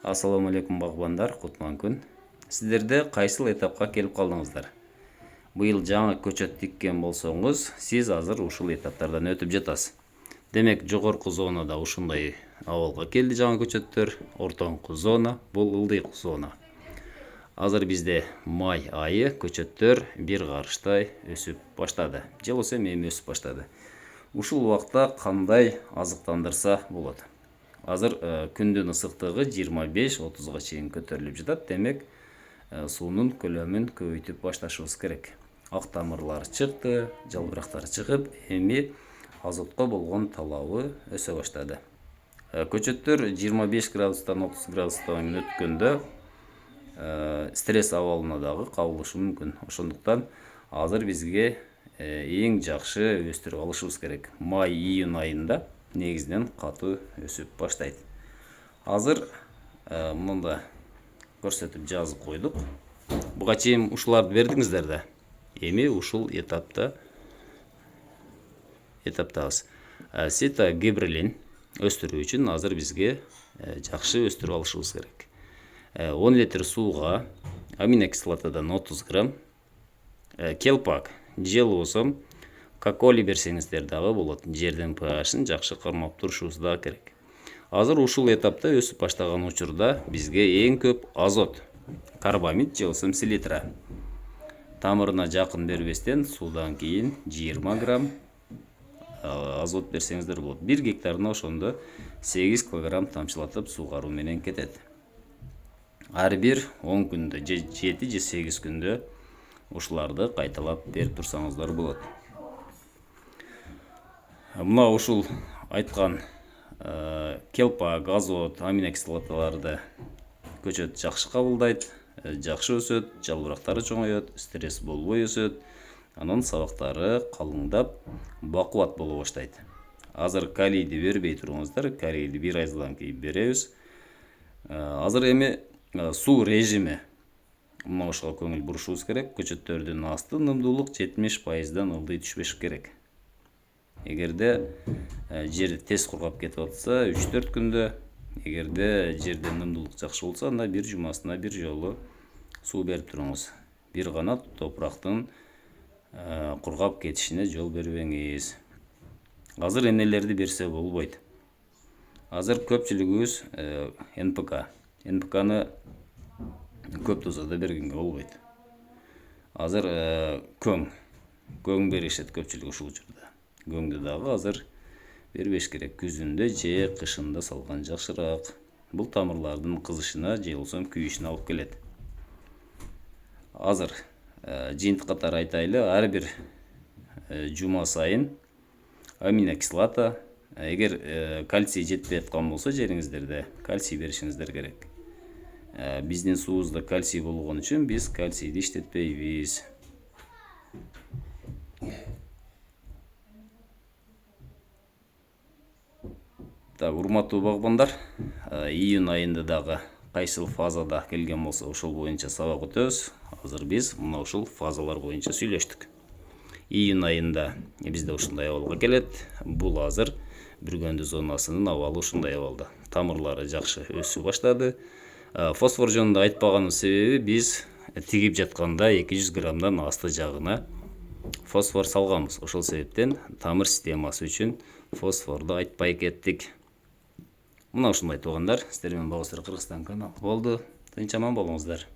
Ассаламу алейкум багбандар, кутман күн. Сіздерде кайсыл этапка келип калдыңыздар? Быйыл жаңы көчөт тиккен болсоңуз, сиз азыр ушул этаптардан өтүп жатасыз. Демек, жогорку зонада ушундай абалга келди жаңы көчөттөр, ортоңку зона бул ылдыйк зона. Азыр бизде май айы көчөттөр бир карыштай өсүп баштады. Же болсо эми өсүп баштады. Ушул убакта кандай азыктандырса болот? Азыр күндүн ысыктыгы 25-30га чейин көтөрүлүп жатат. Демек, суунун көлөмүн көбөйтүп башташыбыз керек. Ак тамырлар чыкты, жалбырактар чыгып, эми азотко болгон талабы өсө баштады. Көчөттөр 25 градустан 30 градустан өткөндө стресс абалына дагы кабылышы мүмкүн. Ошондуктан азыр бизге эң жакшы өстүрүп алышыбыз керек. Май-июнь айында негизинен катуу өсүп баштайт. Азыр мында көрсөтүп жазып койдук. Буга чейин ушуларды бердиңиздер да. Эми ушул этаптабыз. Сета гибрилин өстүрүү үчүн азыр бизге жакшы өстүрүп алышыбыз керек. 10 литр сууга аминокислотадан 30 грамм, келпак же болбосо коколи берсеңиздер дагы болот. Жердин pH-ын жакшы кармап турушубуз да керек. Азыр ушул этапта өсүп баштаган учурда бизге эң көп азот, карбамид же болбосо селитра тамырына жакын бербестен суудан кийин 20 грамм азот берсеңиздер болот. 1 гектарына ошондо 8 кг тамчылатып суугаруу менен кетет. Ар бир 10 күндө же 7 же 8 күндө ушуларды кайталап берип турсаңыздар болот. Мына ушул айткан келпак, азот, аминокислоталарды көчөт жакшы кабылдайт, жакшы өсөт, жалбырактары чоңоет, стресс болбой өсөт, анан сабактары калыңдап, бакубат боло баштайт. Азыр калийди бербей туруңуздар, калийди бир айдан кийин беребиз. Азыр эми суу режими мына ошого көңүл бурушубуз керек. Көчөттөрдүн асты нымдуулук 70%дан ылдый түшпөш керек. Эгерде жер тез кургап кетип атса 3-4 күндө, эгерде жерде нымдуулук жакшы болсо, анда бир жумасына бир жолу суу берип туруңуз. Бир гана топурактын кургап кетишине жол бербеңиз. Азыр эмнелерди берсе болбойт? Азыр көпчүлүгүбүз НПК. НПКны көп дозада бергенге болбойт. Азыр көң беришет көпчүлүк ушул учурда. Көңдү дагы азыр бербеш керек. Күзүндө же кышында салган жакшыраак. Бул тамырлардын кызышына же болсо күйүшүнө алып келет. Азыр жыйынтык катары айтайлы, ар бир жума сайын аминокислота, эгер кальций жетпей аткан болсо жериңиздерде кальций беришиңиздер керек. Биздин суубузда кальций болгон үчүн биз кальцийди иштетпейбиз. Урматтуу багбандар, июнь айында дагы кайсыл фазада келген болсо ошол боюнча сабак өтөбүз. Азыр биз мына ушул фазалар боюнча сүйлөштүк. Июнь айында бизде ушундай абалга келет. Бул азыр бүргөндү зонасынын абалы ушундай абалда. Тамырлары жакшы өсүп баштады. Фосфор жөнүндө айтпаганын себеби биз тигип жатканда 200 граммдан асты жагына фосфор салганбыз. Ошол себептен тамыр системасы үчүн фосфорду айтпай кеттик. Мына ушундай туугандар, сиздер менен Багысыр Кыргызстан каналы болду. Тынч аман болуңуздар.